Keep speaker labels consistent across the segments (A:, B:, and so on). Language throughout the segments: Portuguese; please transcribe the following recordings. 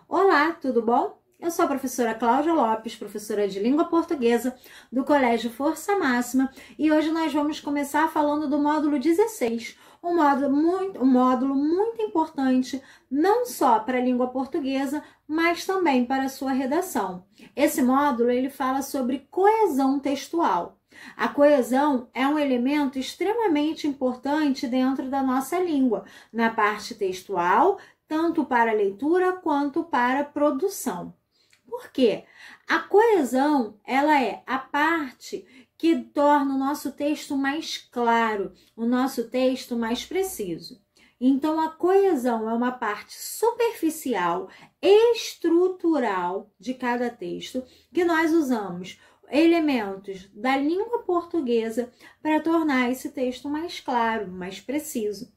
A: Olá, tudo bom? Eu sou a professora Cláudia Lopes, professora de língua portuguesa do Colégio Força Máxima, e hoje nós vamos começar falando do módulo 16, um módulo muito importante, não só para a língua portuguesa, mas também para a sua redação. Esse módulo ele fala sobre coesão textual. A coesão é um elemento extremamente importante dentro da nossa língua, na parte textual, tanto para a leitura quanto para a produção. Por quê? A coesão, ela é a parte que torna o nosso texto mais claro, o nosso texto mais preciso. Então, a coesão é uma parte superficial, estrutural de cada texto, que nós usamos elementos da língua portuguesa para tornar esse texto mais claro, mais preciso.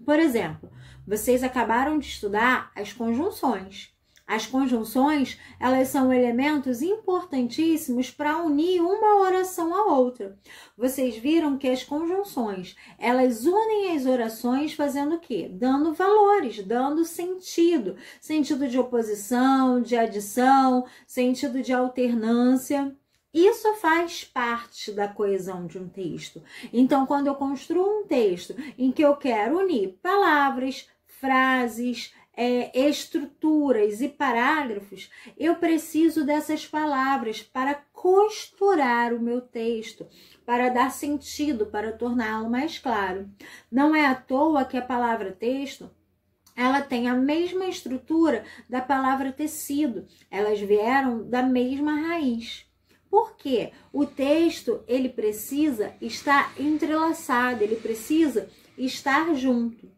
A: Por exemplo, vocês acabaram de estudar as conjunções. As conjunções, elas são elementos importantíssimos para unir uma oração à outra. Vocês viram que as conjunções, elas unem as orações fazendo o quê? Dando valores, dando sentido. Sentido de oposição, de adição, sentido de alternância. Isso faz parte da coesão de um texto. Então, quando eu construo um texto em que eu quero unir palavras, frases, estruturas e parágrafos, eu preciso dessas palavras para costurar o meu texto, para dar sentido, para torná-lo mais claro. Não é à toa que a palavra texto ela tem a mesma estrutura da palavra tecido. Elas vieram da mesma raiz. Por quê? O texto, ele precisa estar entrelaçado, ele precisa estar junto.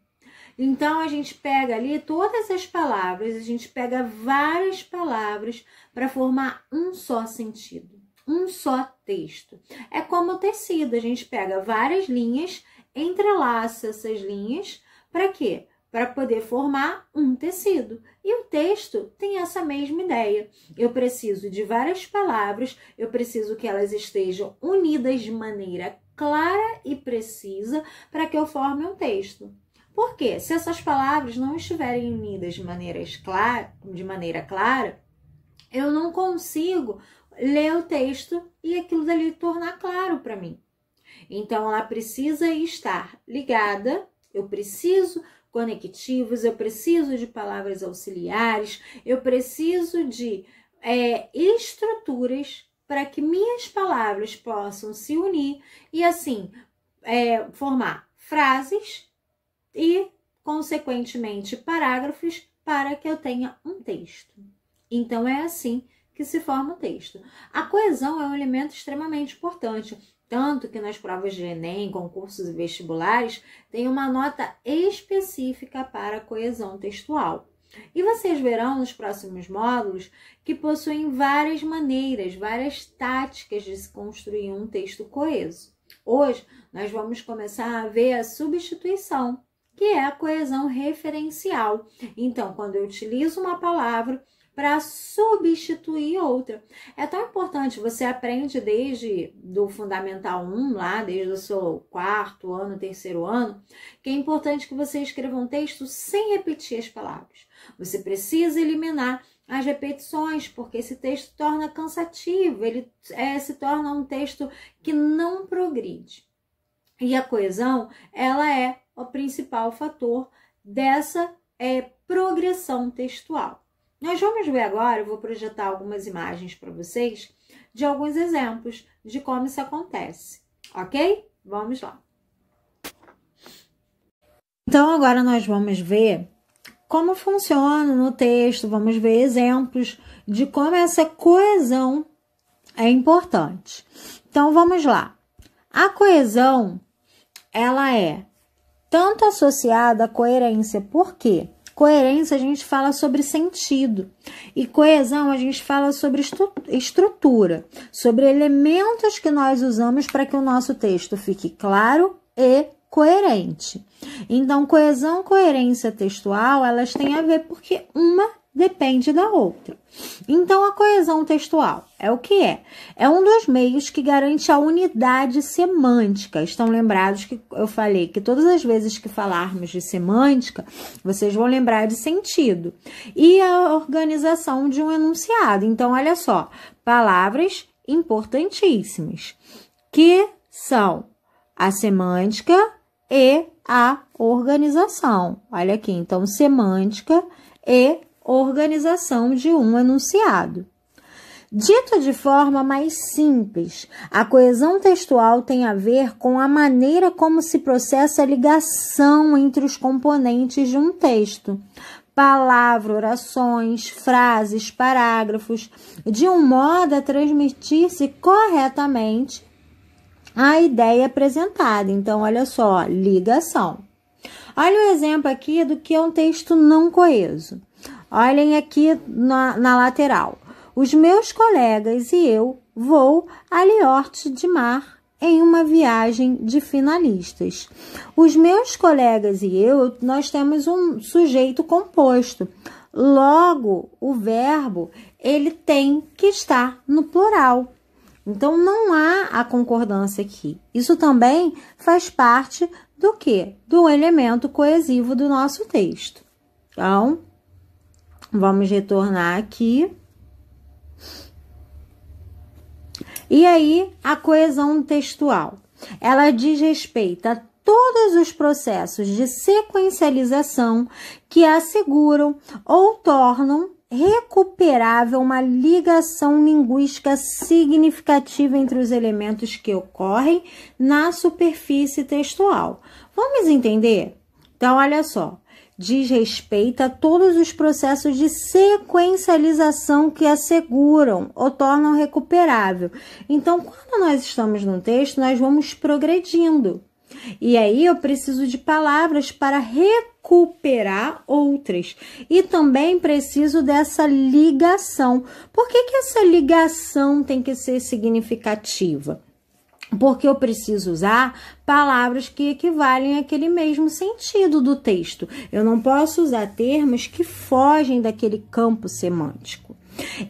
A: Então, a gente pega ali todas as palavras, a gente pega várias palavras para formar um só sentido, um só texto. É como o tecido, a gente pega várias linhas, entrelaça essas linhas, para quê? Para poder formar um tecido. E o texto tem essa mesma ideia. Eu preciso de várias palavras, eu preciso que elas estejam unidas de maneira clara e precisa para que eu forme um texto. Por quê? Se essas palavras não estiverem unidas de maneira clara, eu não consigo ler o texto e aquilo dali tornar claro para mim. Então, ela precisa estar ligada, eu preciso conectivos, eu preciso de palavras auxiliares, eu preciso de estruturas para que minhas palavras possam se unir e assim formar frases e, consequentemente, parágrafos para que eu tenha um texto. Então, é assim que se forma o texto. A coesão é um elemento extremamente importante, tanto que nas provas de Enem, concursos e vestibulares, tem uma nota específica para a coesão textual. E vocês verão nos próximos módulos que possuem várias maneiras, várias táticas de se construir um texto coeso. Hoje, nós vamos começar a ver a substituição, que é a coesão referencial. Então, quando eu utilizo uma palavra para substituir outra. É tão importante, você aprende desde do Fundamental 1, lá, desde o seu 4º ano, 3º ano, que é importante que você escreva um texto sem repetir as palavras. Você precisa eliminar as repetições, porque esse texto torna cansativo, ele se torna um texto que não progride. E a coesão, ela é o principal fator dessa progressão textual. Nós vamos ver agora, eu vou projetar algumas imagens para vocês, de alguns exemplos de como isso acontece, ok? Vamos lá. Então, agora nós vamos ver como funciona no texto, vamos ver exemplos de como essa coesão é importante. Então, vamos lá. A coesão, ela é tanto associada à coerência, por quê? Coerência a gente fala sobre sentido e coesão a gente fala sobre estrutura, sobre elementos que nós usamos para que o nosso texto fique claro e coerente. Então, coesão e coerência textual, elas têm a ver porque uma depende da outra. Então, a coesão textual é o que é? É um dos meios que garante a unidade semântica. Estão lembrados que eu falei que todas as vezes que falarmos de semântica, vocês vão lembrar de sentido. E a organização de um enunciado. Então, olha só, palavras importantíssimas, que são a semântica e a organização. Olha aqui, então, semântica e organização de um enunciado. Dito de forma mais simples, a coesão textual tem a ver com a maneira como se processa a ligação entre os componentes de um texto. Palavra, orações, frases, parágrafos, de um modo a transmitir-se corretamente a ideia apresentada. Então, olha só, ligação. Olha o exemplo aqui do que é um texto não coeso. Olhem aqui na lateral. Os meus colegas e eu vou a Liorte de Mar em uma viagem de finalistas. Os meus colegas e eu, nós temos um sujeito composto. Logo, o verbo, ele tem que estar no plural. Então, não há a concordância aqui. Isso também faz parte do quê? Do elemento coesivo do nosso texto. Então, vamos retornar aqui. E aí, a coesão textual. Ela diz respeito a todos os processos de sequencialização que asseguram ou tornam recuperável uma ligação linguística significativa entre os elementos que ocorrem na superfície textual. Vamos entender? Então, olha só. Diz respeito a todos os processos de sequencialização que asseguram ou tornam recuperável. Então, quando nós estamos num texto, nós vamos progredindo. E aí, eu preciso de palavras para recuperar outras. E também preciso dessa ligação. Por que essa ligação tem que ser significativa? Porque eu preciso usar palavras que equivalem àquele mesmo sentido do texto. Eu não posso usar termos que fogem daquele campo semântico.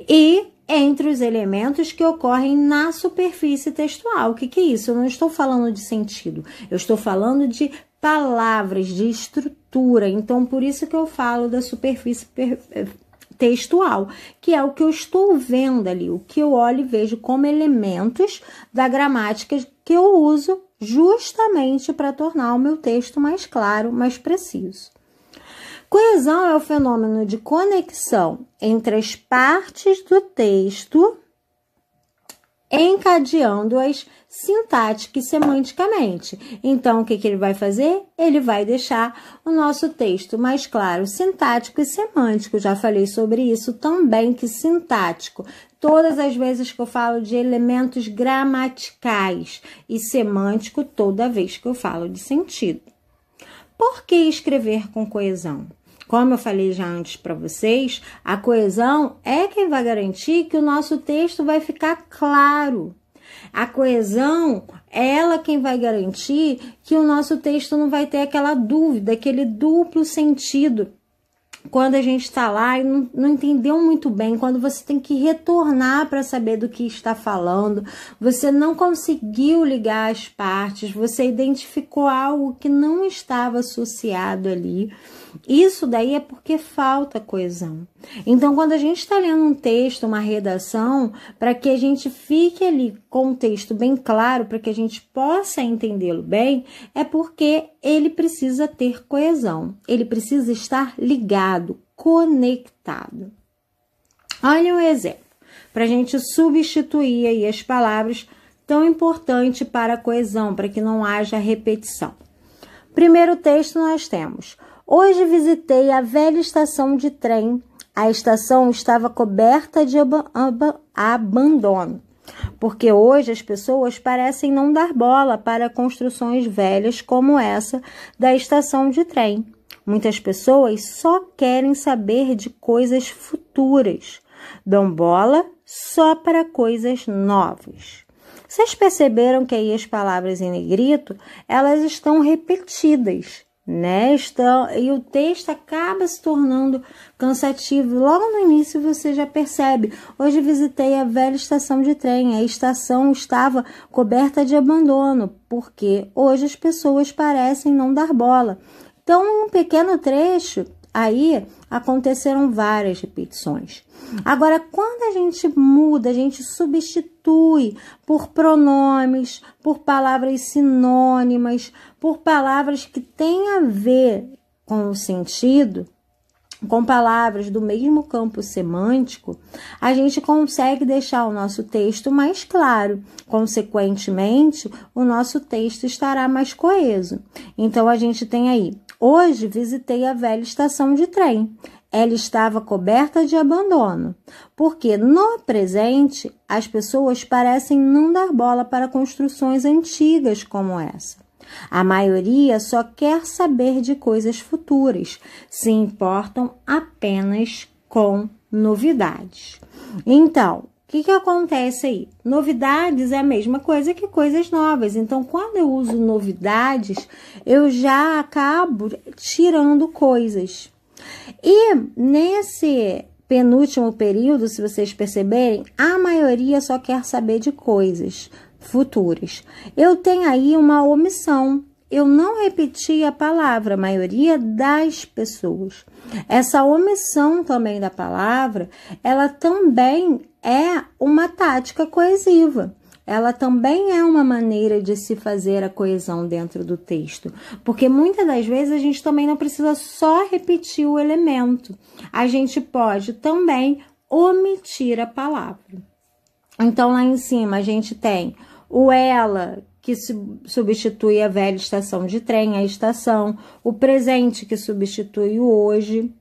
A: E entre os elementos que ocorrem na superfície textual. O que é isso? Eu não estou falando de sentido. Eu estou falando de palavras, de estrutura. Então, por isso que eu falo da superfície textual, que é o que eu estou vendo ali, o que eu olho e vejo como elementos da gramática que eu uso justamente para tornar o meu texto mais claro, mais preciso. Coesão é o fenômeno de conexão entre as partes do texto, encadeando-as sintática e semanticamente. Então, o que ele vai fazer? Ele vai deixar o nosso texto mais claro, sintático e semântico. Já falei sobre isso também, que sintático, todas as vezes que eu falo de elementos gramaticais, e semântico toda vez que eu falo de sentido. Por que escrever com coesão? Como eu falei já antes para vocês, a coesão é quem vai garantir que o nosso texto vai ficar claro. A coesão é ela quem vai garantir que o nosso texto não vai ter aquela dúvida, aquele duplo sentido. Quando a gente está lá e não entendeu muito bem, quando você tem que retornar para saber do que está falando, você não conseguiu ligar as partes, você identificou algo que não estava associado ali. Isso daí é porque falta coesão. Então, quando a gente está lendo um texto, uma redação, para que a gente fique ali com o texto bem claro, para que a gente possa entendê-lo bem, é porque ele precisa ter coesão. Ele precisa estar ligado, conectado. Olha um exemplo, para a gente substituir aí as palavras tão importantes para a coesão, para que não haja repetição. Primeiro texto nós temos: hoje visitei a velha estação de trem. A estação estava coberta de abandono, porque hoje as pessoas parecem não dar bola para construções velhas como essa da estação de trem. Muitas pessoas só querem saber de coisas futuras, dão bola só para coisas novas. Vocês perceberam que aí as palavras em negrito, elas estão repetidas, né? E o texto acaba se tornando cansativo. Logo no início você já percebe. Hoje visitei a velha estação de trem. A estação estava coberta de abandono, porque hoje as pessoas parecem não dar bola. Então, em um pequeno trecho, aí aconteceram várias repetições. Agora, quando a gente muda, a gente substitui por pronomes, por palavras sinônimas, por palavras que têm a ver com o sentido, com palavras do mesmo campo semântico, a gente consegue deixar o nosso texto mais claro. Consequentemente, o nosso texto estará mais coeso. Então, a gente tem aí: hoje visitei a velha estação de trem. Ela estava coberta de abandono, porque no presente as pessoas parecem não dar bola para construções antigas como essa. A maioria só quer saber de coisas futuras, se importam apenas com novidades. Então, o que acontece aí? Novidades é a mesma coisa que coisas novas. Então, quando eu uso novidades, eu já acabo tirando coisas. E nesse penúltimo período, se vocês perceberem, a maioria só quer saber de coisas futuras. Eu tenho aí uma omissão. Eu não repeti a palavra, a maioria das pessoas. Essa omissão também da palavra, ela também é uma tática coesiva. Ela também é uma maneira de se fazer a coesão dentro do texto. Porque muitas das vezes a gente também não precisa só repetir o elemento. A gente pode também omitir a palavra. Então, lá em cima a gente tem o ela, que substitui a velha estação de trem, a estação. O presente, que substitui o hoje,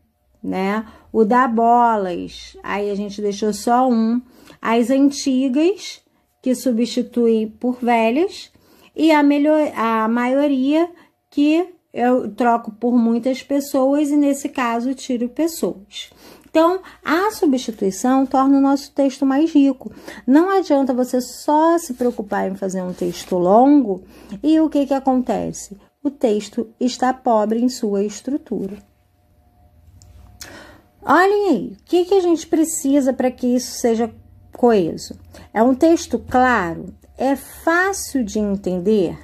A: né? O da bolas, aí a gente deixou só um. As antigas, que substitui por velhas. E a maioria, que eu troco por muitas pessoas e, nesse caso, tiro pessoas. Então, a substituição torna o nosso texto mais rico. Não adianta você só se preocupar em fazer um texto longo e o que acontece? O texto está pobre em sua estrutura. Olhem aí, o que a gente precisa para que isso seja coeso? É um texto claro? É fácil de entender?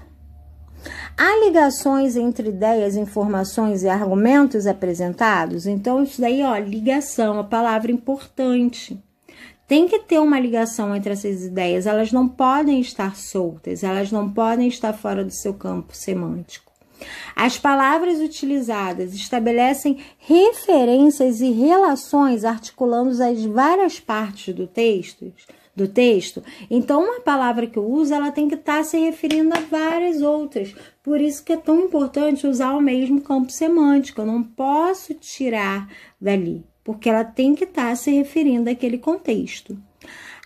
A: Há ligações entre ideias, informações e argumentos apresentados? Então, isso daí, ó, ligação, a palavra importante. Tem que ter uma ligação entre essas ideias, elas não podem estar soltas, elas não podem estar fora do seu campo semântico. As palavras utilizadas estabelecem referências e relações articulando as várias partes do texto. Então, uma palavra que eu uso, ela tem que estar se referindo a várias outras. Por isso que é tão importante usar o mesmo campo semântico. Eu não posso tirar dali, porque ela tem que estar se referindo àquele contexto.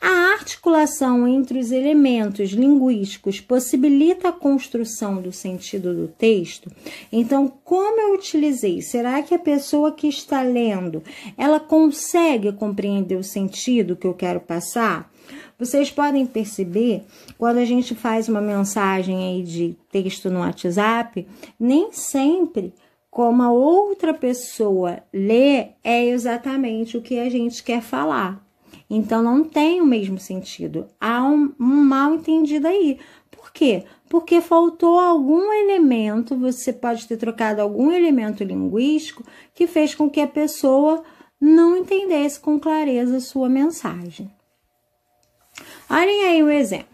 A: A articulação entre os elementos linguísticos possibilita a construção do sentido do texto. Então, como eu utilizei? Será que a pessoa que está lendo, ela consegue compreender o sentido que eu quero passar? Vocês podem perceber, quando a gente faz uma mensagem aí de texto no WhatsApp, nem sempre como a outra pessoa lê é exatamente o que a gente quer falar. Então, não tem o mesmo sentido. Há um mal entendido aí. Por quê? Porque faltou algum elemento, você pode ter trocado algum elemento linguístico que fez com que a pessoa não entendesse com clareza a sua mensagem. Olhem aí o exemplo.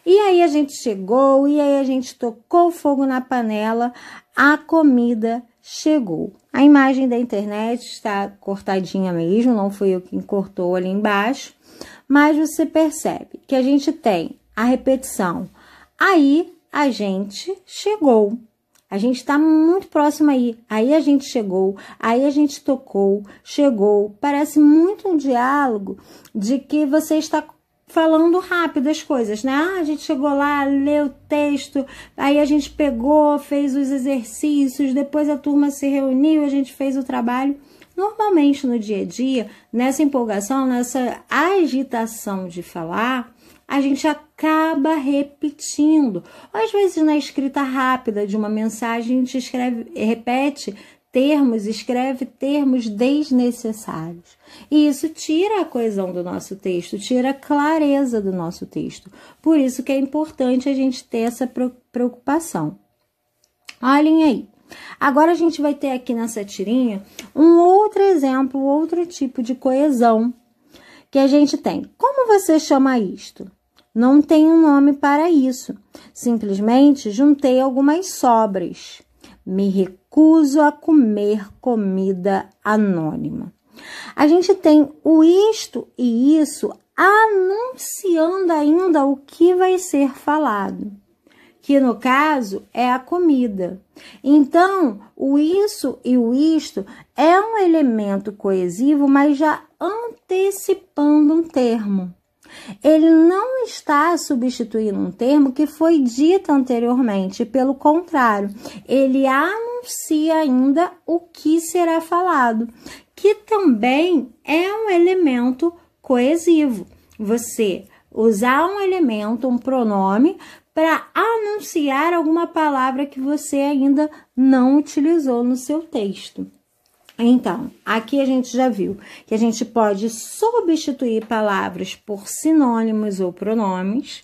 A: E aí a gente chegou, e aí a gente tocou fogo na panela, a comida chegou. A imagem da internet está cortadinha mesmo, não fui eu quem cortou ali embaixo, mas você percebe que a gente tem a repetição. Aí a gente chegou. A gente está muito próximo aí. Aí a gente chegou, aí a gente tocou, chegou. Parece muito um diálogo de que você está falando rápido as coisas, né? A gente chegou lá, leu o texto, aí a gente pegou, fez os exercícios, depois a turma se reuniu, a gente fez o trabalho. Normalmente no dia a dia, nessa empolgação, nessa agitação de falar, a gente acaba repetindo. Ou às vezes na escrita rápida de uma mensagem a gente repete termos, escreve termos desnecessários. E isso tira a coesão do nosso texto, tira a clareza do nosso texto. Por isso que é importante a gente ter essa preocupação. Olhem aí. Agora a gente vai ter aqui nessa tirinha um outro exemplo, outro tipo de coesão que a gente tem. Como você chama isto? Não tem um nome para isso. Simplesmente juntei algumas sobras. Me recuso a comer comida anônima. A gente tem o isto e isso anunciando ainda o que vai ser falado, que no caso é a comida. Então, o isso e o isto é um elemento coesivo, mas já antecipando um termo. Ele não está substituindo um termo que foi dito anteriormente, pelo contrário, ele anuncia ainda o que será falado, que também é um elemento coesivo. Você usar um elemento, um pronome, para anunciar alguma palavra que você ainda não utilizou no seu texto. Então, aqui a gente já viu que a gente pode substituir palavras por sinônimos ou pronomes,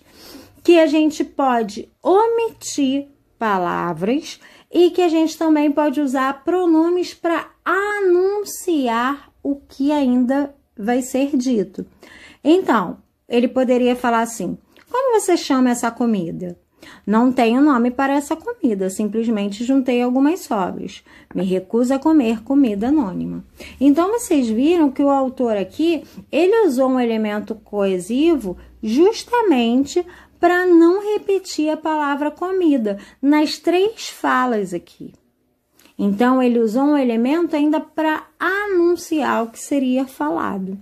A: que a gente pode omitir palavras e que a gente também pode usar pronomes para anunciar o que ainda vai ser dito. Então, ele poderia falar assim: como você chama essa comida? Não tenho nome para essa comida, simplesmente juntei algumas sobras. Me recuso a comer comida anônima. Então, vocês viram que o autor aqui, ele usou um elemento coesivo justamente para não repetir a palavra comida nas três falas aqui. Então, ele usou um elemento ainda para anunciar o que seria falado.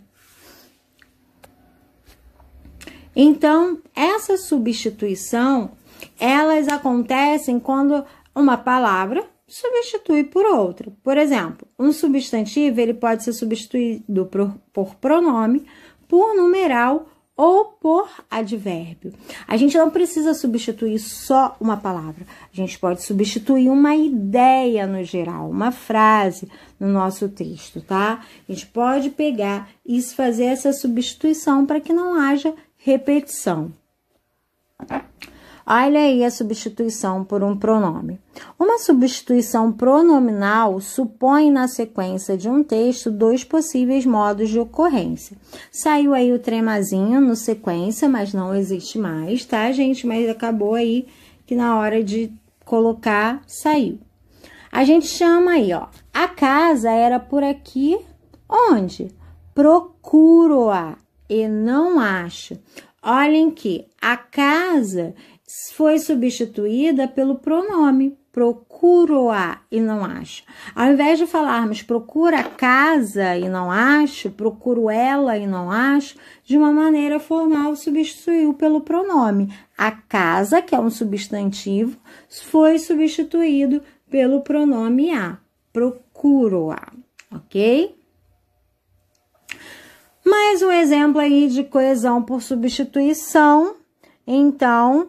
A: Então, essa substituição, elas acontecem quando uma palavra substitui por outra. Por exemplo, um substantivo ele pode ser substituído por pronome, por numeral ou por advérbio. A gente não precisa substituir só uma palavra. A gente pode substituir uma ideia no geral, uma frase no nosso texto, tá? A gente pode pegar e fazer essa substituição para que não haja repetição. Olha aí a substituição por um pronome. Uma substituição pronominal supõe na sequência de um texto dois possíveis modos de ocorrência. Saiu aí o tremazinho no sequência, mas não existe mais, tá, gente? Mas acabou aí que na hora de colocar, saiu. A gente chama aí, ó, a casa era por aqui, onde? Procuro-a e não acho. Olhem que a casa foi substituída pelo pronome, procuro-a e não acho. Ao invés de falarmos procura a casa e não acho, procuro ela e não acho, de uma maneira formal substituiu pelo pronome. A casa, que é um substantivo, foi substituído pelo pronome a, procuro-a, ok? Mais um exemplo aí de coesão por substituição, então,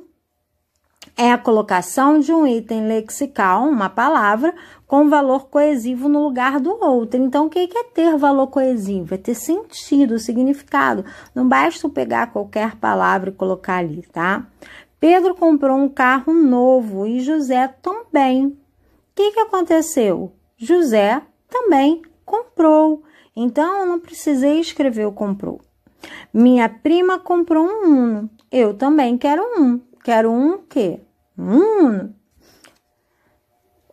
A: é a colocação de um item lexical, uma palavra, com valor coesivo no lugar do outro. Então, o que é ter valor coesivo? É ter sentido, significado. Não basta pegar qualquer palavra e colocar ali, tá? Pedro comprou um carro novo e José também. O que aconteceu? José também comprou. Então, eu não precisei escrever o comprou. Minha prima comprou um Uno. Eu também quero um. Quero um o quê? Um Uno.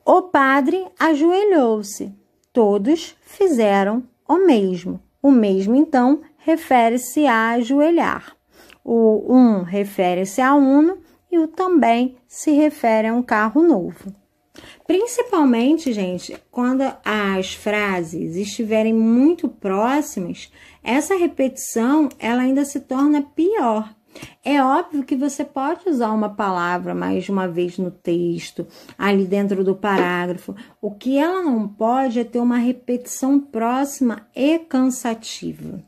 A: O padre ajoelhou-se. Todos fizeram o mesmo. O mesmo, então, refere-se a ajoelhar. O um refere-se a Uno e o também se refere a um carro novo. Principalmente, gente, quando as frases estiverem muito próximas, essa repetição ela ainda se torna pior. É óbvio que você pode usar uma palavra mais de uma vez no texto, ali dentro do parágrafo. O que ela não pode é ter uma repetição próxima e cansativa.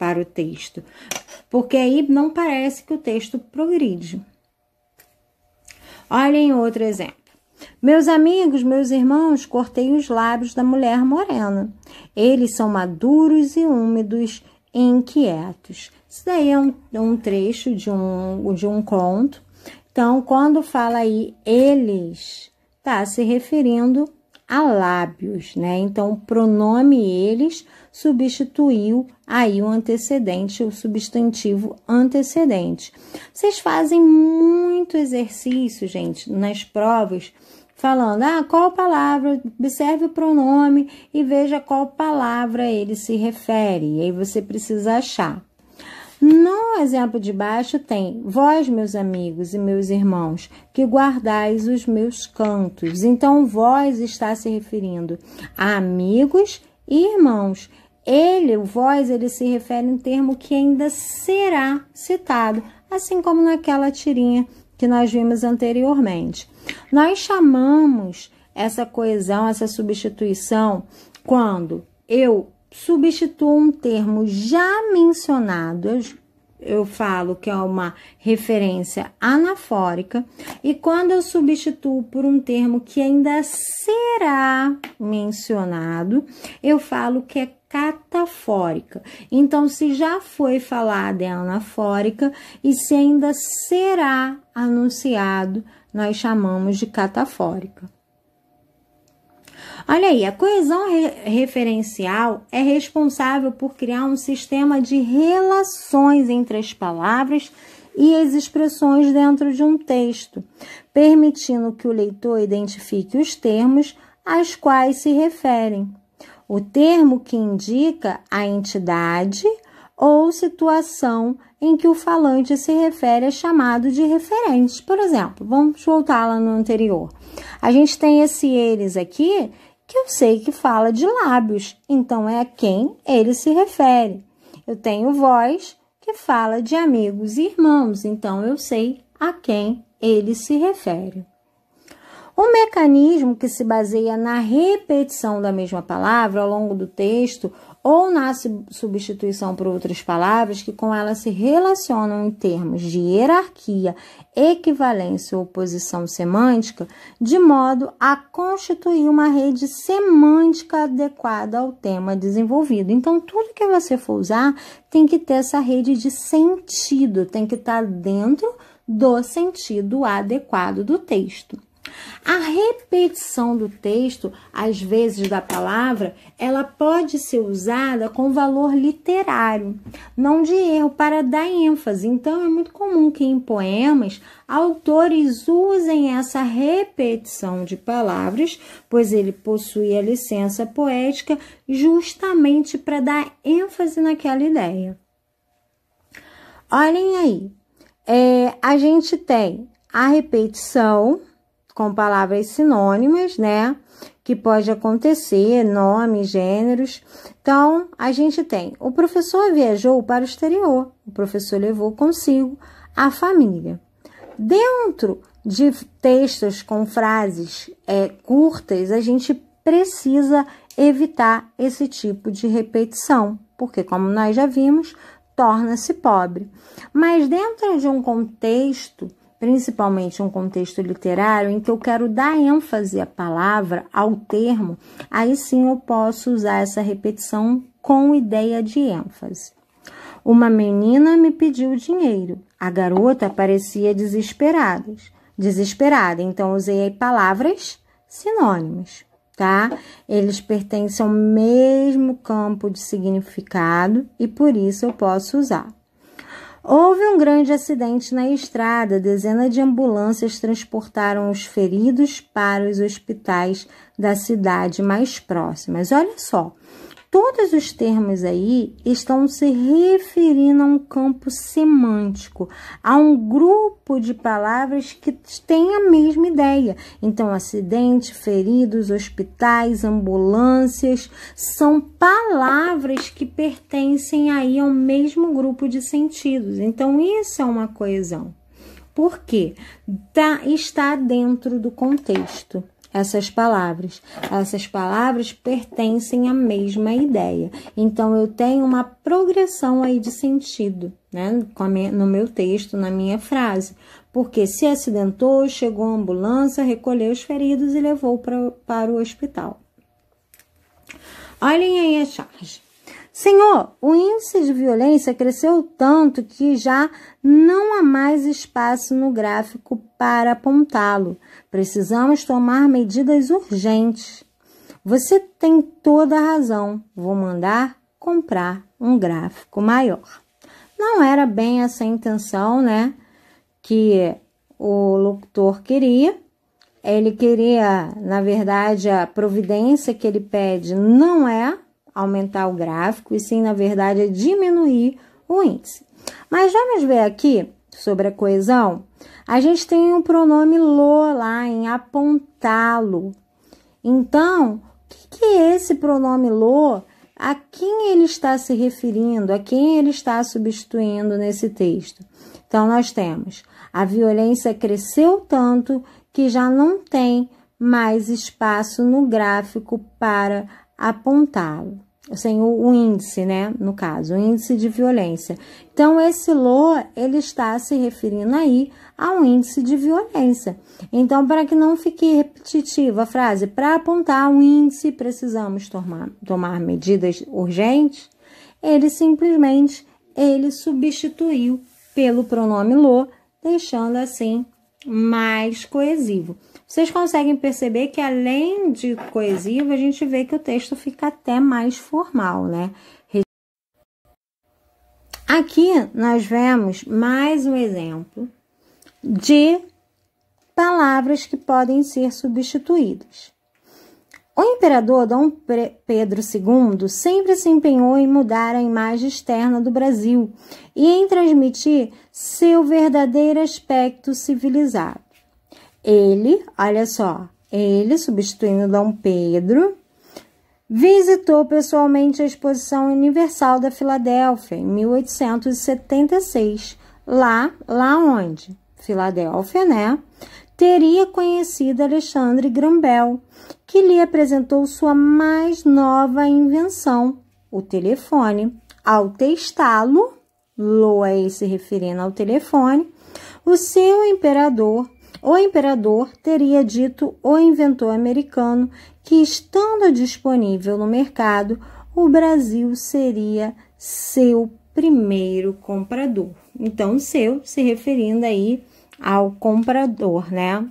A: para o texto, porque aí não parece que o texto progride. Olhem outro exemplo. Meus amigos, meus irmãos, cortei os lábios da mulher morena. Eles são maduros e úmidos e inquietos. Isso daí é um trecho de um conto. Então, quando fala aí eles, está se referindo a lábios, né? Então, o pronome eles substituiu aí o antecedente, o substantivo antecedente. Vocês fazem muito exercício, gente, nas provas, falando, qual palavra, observe o pronome e veja qual palavra ele se refere. E aí você precisa achar. No exemplo de baixo tem, vós, meus amigos e meus irmãos, que guardais os meus cantos. Então, vós está se referindo a amigos e irmãos. O vós, ele se refere a um termo que ainda será citado, assim como naquela tirinha que nós vimos anteriormente. Nós chamamos essa coesão, essa substituição, quando eu substituo um termo já mencionado, eu falo que é uma referência anafórica, e quando eu substituo por um termo que ainda será mencionado, eu falo que é catafórica. Então, se já foi falada, é anafórica, e se ainda será anunciado, nós chamamos de catafórica. Olha aí, a coesão referencial é responsável por criar um sistema de relações entre as palavras e as expressões dentro de um texto, permitindo que o leitor identifique os termos aos quais se referem. O termo que indica a entidade ou situação em que o falante se refere é chamado de referente. Por exemplo, vamos voltar lá no anterior. A gente tem esse eles aqui, que eu sei que fala de lábios, então é a quem ele se refere. Eu tenho vós, que fala de amigos e irmãos, então eu sei a quem ele se refere. Um mecanismo que se baseia na repetição da mesma palavra ao longo do texto ou na substituição por outras palavras que com ela se relacionam em termos de hierarquia, equivalência ou posição semântica, de modo a constituir uma rede semântica adequada ao tema desenvolvido. Então, tudo que você for usar tem que ter essa rede de sentido, tem que estar dentro do sentido adequado do texto. A repetição do texto, às vezes da palavra, ela pode ser usada com valor literário, não de erro, para dar ênfase. Então, é muito comum que em poemas, autores usem essa repetição de palavras, pois ele possui a licença poética justamente para dar ênfase naquela ideia. Olhem aí, a gente tem a repetição com palavras sinônimas, né? Que pode acontecer, nomes, gêneros. Então, a gente tem, o professor viajou para o exterior, o professor levou consigo a família. Dentro de textos com frases curtas, a gente precisa evitar esse tipo de repetição, porque, como nós já vimos, torna-se pobre. Mas dentro de um contexto, principalmente um contexto literário, em que eu quero dar ênfase à palavra, ao termo, aí sim eu posso usar essa repetição com ideia de ênfase. Uma menina me pediu dinheiro. A garota parecia desesperada, então usei aí palavras sinônimas, tá? Eles pertencem ao mesmo campo de significado e por isso eu posso usar. Houve um grande acidente na estrada, dezenas de ambulâncias transportaram os feridos para os hospitais da cidade mais próximas. Olha só, todos os termos aí estão se referindo a um campo semântico, a um grupo de palavras que têm a mesma ideia. Então, acidente, feridos, hospitais, ambulâncias, são palavras que pertencem aí ao mesmo grupo de sentidos. Então, isso é uma coesão. Por quê? Está dentro do contexto. essas palavras. Essas palavras pertencem à mesma ideia. Então, eu tenho uma progressão aí de sentido, né? No meu texto, na minha frase. Porque se acidentou, chegou a ambulância, recolheu os feridos e levou para o hospital. Olhem aí a charge. Senhor, o índice de violência cresceu tanto que já não há mais espaço no gráfico para apontá-lo. Precisamos tomar medidas urgentes. Você tem toda a razão. Vou mandar comprar um gráfico maior. Não era bem essa a intenção, né, que o locutor queria. Ele queria, na verdade, a providência que ele pede não é aumentar o gráfico, e sim, na verdade, é diminuir o índice. Mas vamos ver aqui, sobre a coesão, a gente tem um pronome lo lá em apontá-lo. Então, o que é esse pronome lo? A quem ele está se referindo? A quem ele está substituindo nesse texto? Então, nós temos: a violência cresceu tanto que já não tem mais espaço no gráfico para apontá-lo. Assim, o índice, né? No caso, o índice de violência. Então, esse lo, ele está se referindo aí ao índice de violência. Então, para que não fique repetitiva a frase, para apontar o índice, precisamos tomar medidas urgentes, ele simplesmente, substituiu pelo pronome lo, deixando assim mais coesivo. Vocês conseguem perceber que, além de coesivo, a gente vê que o texto fica até mais formal, né? Aqui nós vemos mais um exemplo de palavras que podem ser substituídas. O imperador Dom Pedro II sempre se empenhou em mudar a imagem externa do Brasil e em transmitir seu verdadeiro aspecto civilizado. Ele, olha só, ele, substituindo Dom Pedro, visitou pessoalmente a Exposição Universal da Filadélfia, em 1876. Lá onde? Filadélfia, né? Teria conhecido Alexandre Graham Bell, que lhe apresentou sua mais nova invenção, o telefone. Ao testá-lo, lo aí se referindo ao telefone, o imperador teria dito ao inventor americano que, estando disponível no mercado, o Brasil seria seu primeiro comprador. Então, seu se referindo aí ao comprador, né,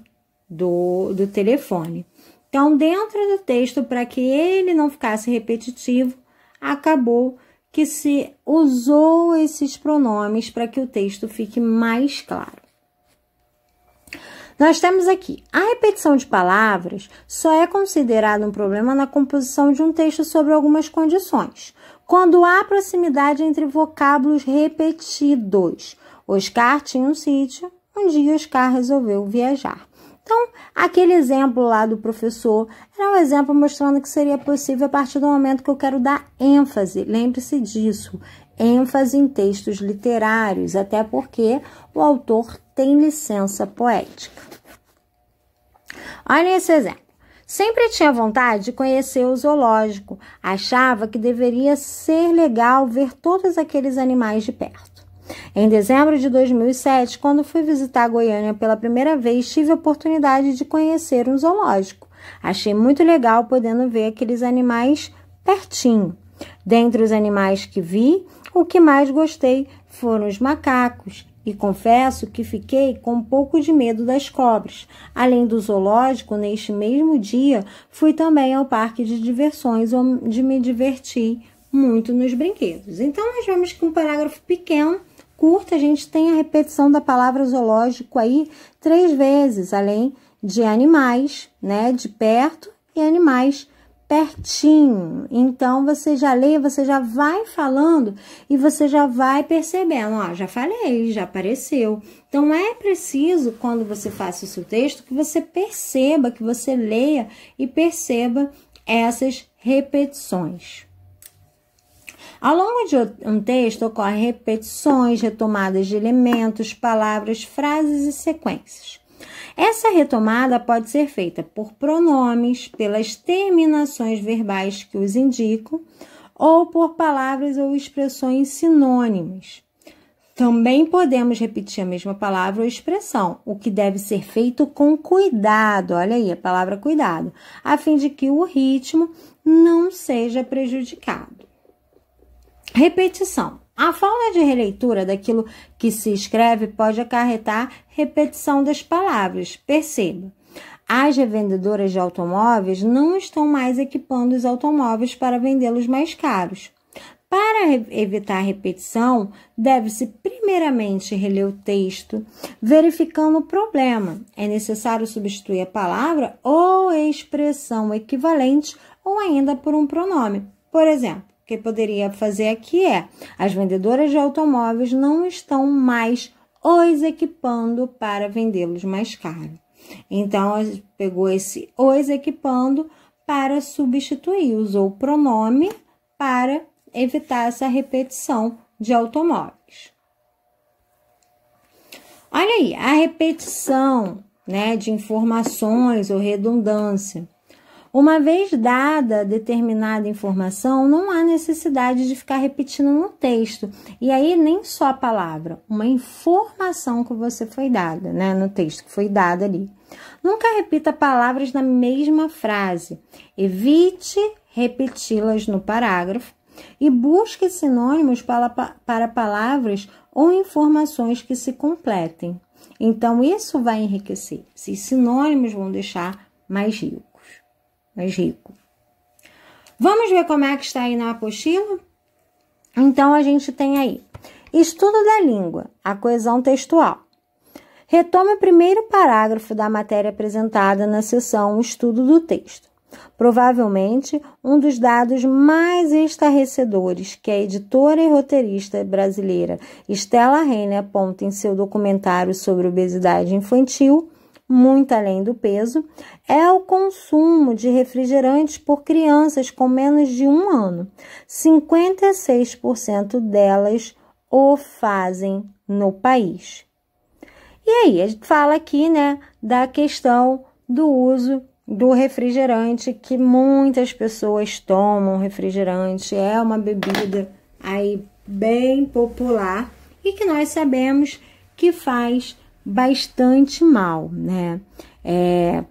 A: do telefone. Então, dentro do texto, para que ele não ficasse repetitivo, acabou que se usou esses pronomes para que o texto fique mais claro. Nós temos aqui, a repetição de palavras só é considerada um problema na composição de um texto sobre algumas condições. Quando há proximidade entre vocábulos repetidos. Oscar tinha um sítio, um dia Oscar resolveu viajar. Então, aquele exemplo lá do professor era um exemplo mostrando que seria possível a partir do momento que eu quero dar ênfase. Lembre-se disso, ênfase em textos literários, até porque o autor tem licença poética. Olha esse exemplo. Sempre tinha vontade de conhecer o zoológico. Achava que deveria ser legal ver todos aqueles animais de perto. Em dezembro de 2007, quando fui visitar Goiânia pela primeira vez, tive a oportunidade de conhecer um zoológico. Achei muito legal podendo ver aqueles animais pertinho. Dentre os animais que vi, o que mais gostei foram os macacos. E confesso que fiquei com um pouco de medo das cobras. Além do zoológico, neste mesmo dia, fui também ao parque de diversões, onde me diverti muito nos brinquedos. Então, nós vemos que um parágrafo pequeno, curto, a gente tem a repetição da palavra zoológico aí 3 vezes, além de animais, né, de perto, e animais pertinho. Então, você já lê, você já vai falando e você já vai percebendo, ó, já falei, já apareceu. Então, é preciso, quando você faça o seu texto, que você perceba, que você leia e perceba essas repetições. Ao longo de um texto, ocorrem repetições, retomadas de elementos, palavras, frases e sequências. Essa retomada pode ser feita por pronomes, pelas terminações verbais que os indicam, ou por palavras ou expressões sinônimas. Também podemos repetir a mesma palavra ou expressão, o que deve ser feito com cuidado, olha aí a palavra cuidado, a fim de que o ritmo não seja prejudicado. Repetição. A falta de releitura daquilo que se escreve pode acarretar repetição das palavras. Perceba, as revendedoras de automóveis não estão mais equipando os automóveis para vendê-los mais caros. Para evitar repetição, deve-se primeiramente reler o texto, verificando o problema. É necessário substituir a palavra ou a expressão equivalente ou ainda por um pronome. Por exemplo, o que poderia fazer aqui é: as vendedoras de automóveis não estão mais os equipando para vendê-los mais caro. Então, pegou esse os equipando para substituir, usou o pronome para evitar essa repetição de automóveis. Olha aí, a repetição, né, de informações ou redundância. Uma vez dada determinada informação, não há necessidade de ficar repetindo no texto. E aí, nem só a palavra, uma informação que você foi dada, né, no texto que foi dada ali. Nunca repita palavras na mesma frase. Evite repeti-las no parágrafo e busque sinônimos para palavras ou informações que se completem. Então, isso vai enriquecer. Esses sinônimos vão deixar mais rico. Vamos ver como é que está aí na apostila? Então, a gente tem aí: estudo da língua, a coesão textual. Retome o primeiro parágrafo da matéria apresentada na seção Estudo do Texto. Provavelmente, um dos dados mais estarrecedores que a editora e roteirista brasileira Stella Heine aponta em seu documentário sobre obesidade infantil, Muito Além do Peso, é o consumo de refrigerantes por crianças com menos de 1 ano. 56% delas o fazem no país. E aí, a gente fala aqui, né, da questão do uso do refrigerante, que muitas pessoas tomam refrigerante, é uma bebida aí bem popular e que nós sabemos que faz bastante mal, né? É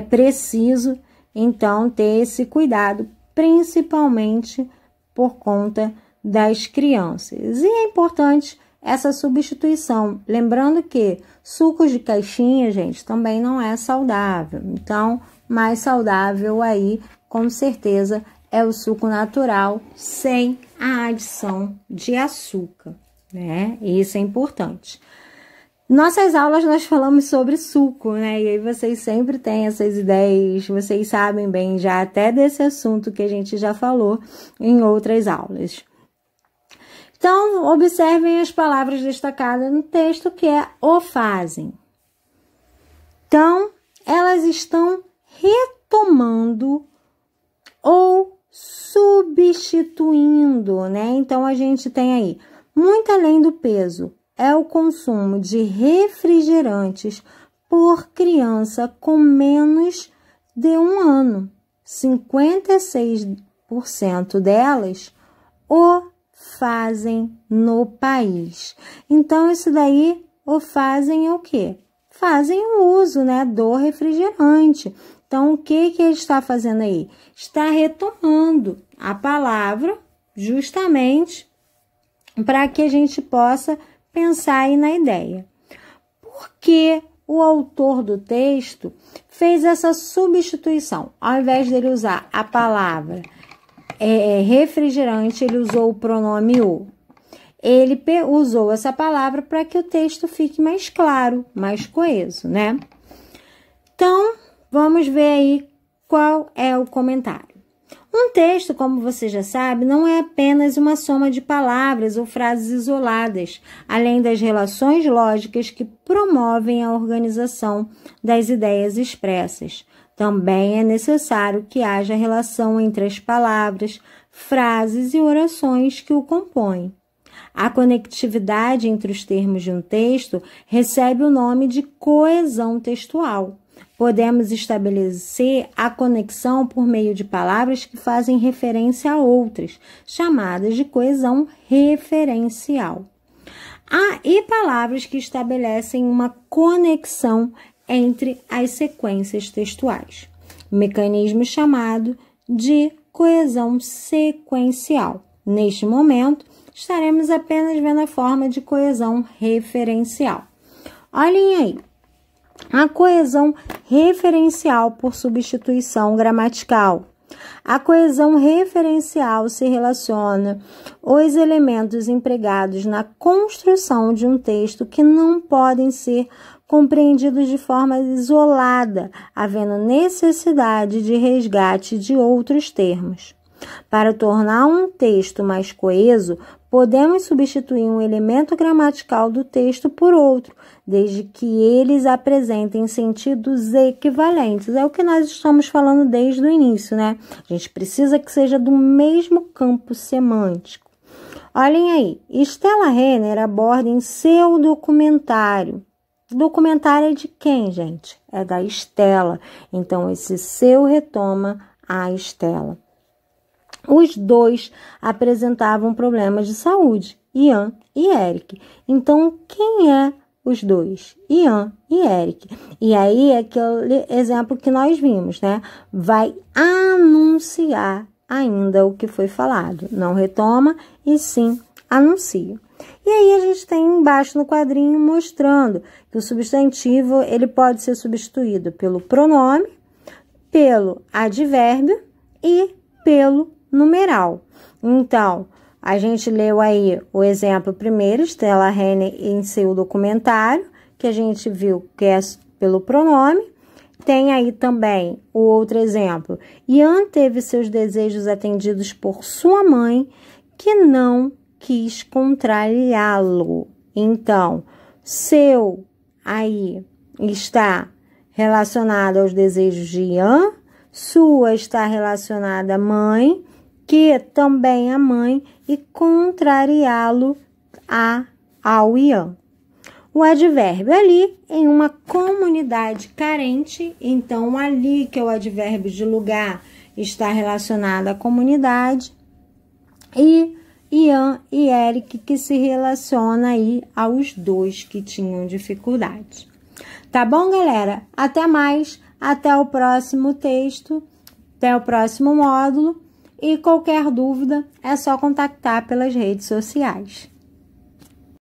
A: preciso, então, ter esse cuidado, principalmente por conta das crianças. E é importante essa substituição. Lembrando que sucos de caixinha, gente, também não é saudável. Então, mais saudável aí, com certeza, é o suco natural, sem a adição de açúcar, né? Isso é importante. Nossas aulas nós falamos sobre suco, né? E aí vocês sempre têm essas ideias, vocês sabem bem já até desse assunto que a gente já falou em outras aulas. Então, observem as palavras destacadas no texto, que é o fazem. Então, elas estão retomando ou substituindo, né? Então, a gente tem aí, muito além do peso, é o consumo de refrigerantes por criança com menos de 1 ano. 56% delas o fazem no país. Então, isso daí, o fazem é o quê? Fazem o uso, né, do refrigerante. Então, o que ele está fazendo aí? Está retomando a palavra justamente para que a gente possa pensar aí na ideia. Por que o autor do texto fez essa substituição? Ao invés dele usar a palavra refrigerante, ele usou o pronome o. Ele usou essa palavra para que o texto fique mais claro, mais coeso, né? Então, vamos ver aí qual é o comentário. Um texto, como você já sabe, não é apenas uma soma de palavras ou frases isoladas, além das relações lógicas que promovem a organização das ideias expressas. Também é necessário que haja relação entre as palavras, frases e orações que o compõem. A conectividade entre os termos de um texto recebe o nome de coesão textual. Podemos estabelecer a conexão por meio de palavras que fazem referência a outras, chamadas de coesão referencial. E palavras que estabelecem uma conexão entre as sequências textuais, mecanismo chamado de coesão sequencial. Neste momento, estaremos apenas vendo a forma de coesão referencial. Olhem aí, a coesão referencial por substituição gramatical. A coesão referencial se relaciona aos elementos empregados na construção de um texto que não podem ser compreendidos de forma isolada, havendo necessidade de resgate de outros termos. Para tornar um texto mais coeso, podemos substituir um elemento gramatical do texto por outro, desde que eles apresentem sentidos equivalentes. É o que nós estamos falando desde o início, né? A gente precisa que seja do mesmo campo semântico. Olhem aí, Stella Renner aborda em seu documentário. O documentário é de quem, gente? É da Stella. Então, esse seu retoma a Stella. Os dois apresentavam problemas de saúde, Ian e Eric. Então, quem é os dois? Ian e Eric. E aí é aquele exemplo que nós vimos, né? Vai anunciar ainda o que foi falado. Não retoma, e sim anuncia. E aí a gente tem embaixo no quadrinho mostrando que o substantivo ele pode ser substituído pelo pronome, pelo advérbio e pelo numeral. Então, a gente leu aí o exemplo primeiro, Stella Renner em seu documentário, que a gente viu que é pelo pronome. Tem aí também o outro exemplo. Ian teve seus desejos atendidos por sua mãe, que não quis contrariá-lo. Então, seu aí está relacionado aos desejos de Ian, sua está relacionada à mãe, que também a mãe, e contrariá-lo ao Ian. O advérbio ali em uma comunidade carente, então ali que é o advérbio de lugar está relacionado à comunidade, e Ian e Eric que se relaciona aí aos dois que tinham dificuldade. Tá bom, galera? Até mais, até o próximo texto, até o próximo módulo. E qualquer dúvida é só contactar pelas redes sociais.